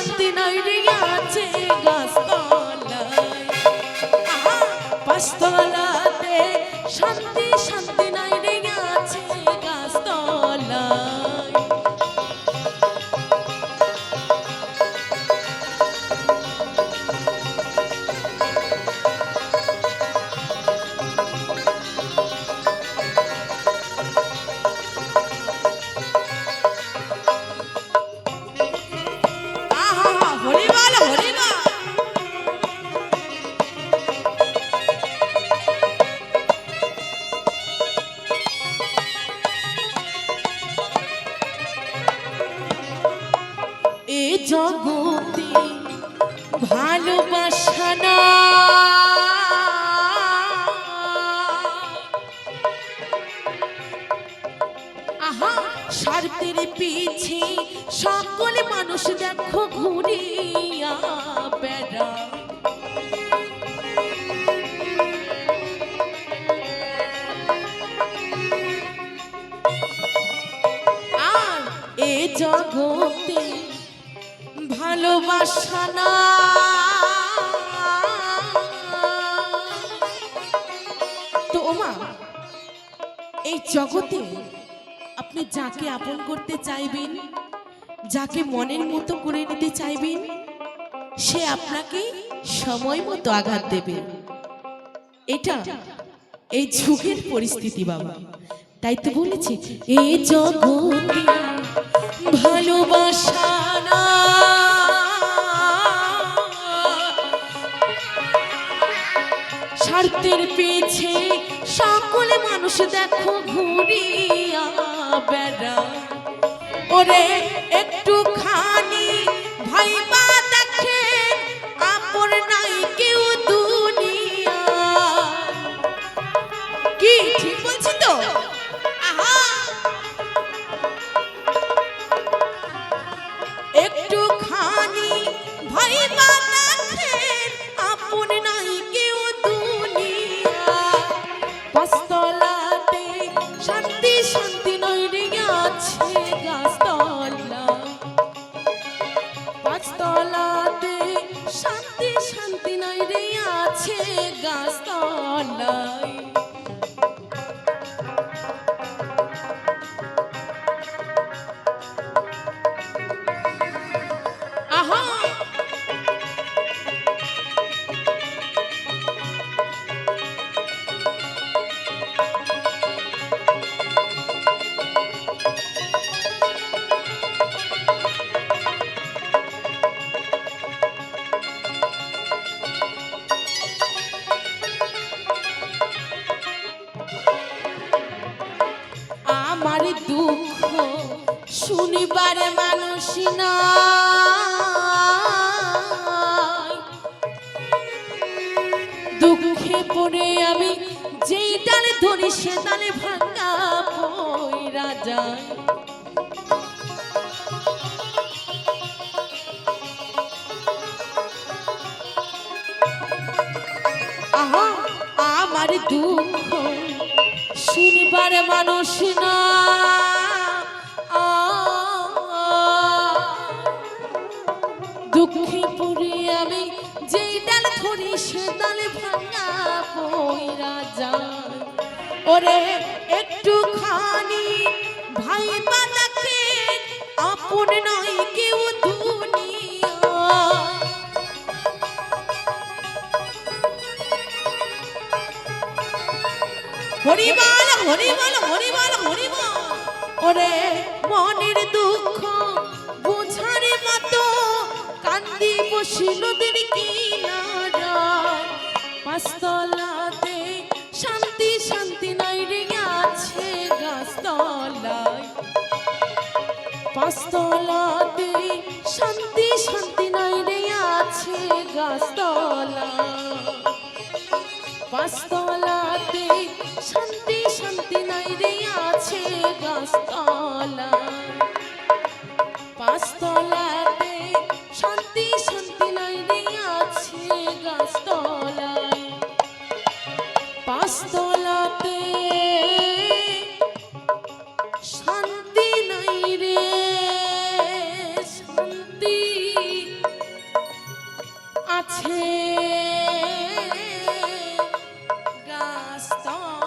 শান্তি নাই রে আছে গাছতলায়, পাঁচতলাতে শান্তি শান্তি নাই রে আছে গাছতলায়। এ জগতে ভালোবাসা না, আহা স্বার্থের পিছে সকল মানুষ দেখো ঘুরিয়া বেড়ায়। আর এ জগতে ভালোবাসা না, তো ওমা এই জগতে আপনি যাকে আপন করতে চাইবেন, যাকে মনের মতো করে নিতে চাইবেন, সে আপনাকে সময় মতো আঘাত দেবে। এটা এই যুগের পরিস্থিতি বাবা। তাই তো বলেছি এই জগতে ভালোবাসা না, স্বার্থের পিছে সকলে মানুষ দেখো ঘুরিয়া বেড়ায়। ওরে একটুখানি ভাইবা দেখে আপন নাই কেউ দুনিয়া। কি ঠিক বলছি তো? আহা একটুখানি ভাইবা দেখে আপন নাই কেউ দুনিয়া। পাঁচতলাতে শান্তি শান্তি নয় রে আছে গাছতলা, পাঁচতলাতে শান্তি শান্তি নয় রে আছে গাছতলায়। আহা আমার দুঃখ শুনিবার মানুষ নাই, দুঃখে পড়ে আমি যেই ডালে ধরি সে ডালে ভাঙা পইরা যায়। আহা আমার দুঃখ শুনবার মানুষ না, দুঃখে পড়ে আমি যেই ডাল ধরি সে ডালে ভাঙা পইরা যায়। ওরে একটুখানি ভাইবা দেখে আপন নাই কেউ দুনিয়া। হরিবল হরিবল হরিবল হরিবল। ওরে মনের দুঃখ বুঝার মতো কান্দি বসি নদীর কিনারায়। পাঁচতলাতে শান্তি শান্তি নাই রে আছে গাছতলায়, পাঁচতলাতে শান্তি শান্তি নাই রে আছে গাছতলায়, পাঁচতলাতে শান্তি শান্তি নাই রে আছে গাছতলায়, পাঁচতলাতে শান্তি শান্তি নাই রে আছে গাছতলায়, পাঁচতলাতে শান্তি নাই রে শান্তি স্তন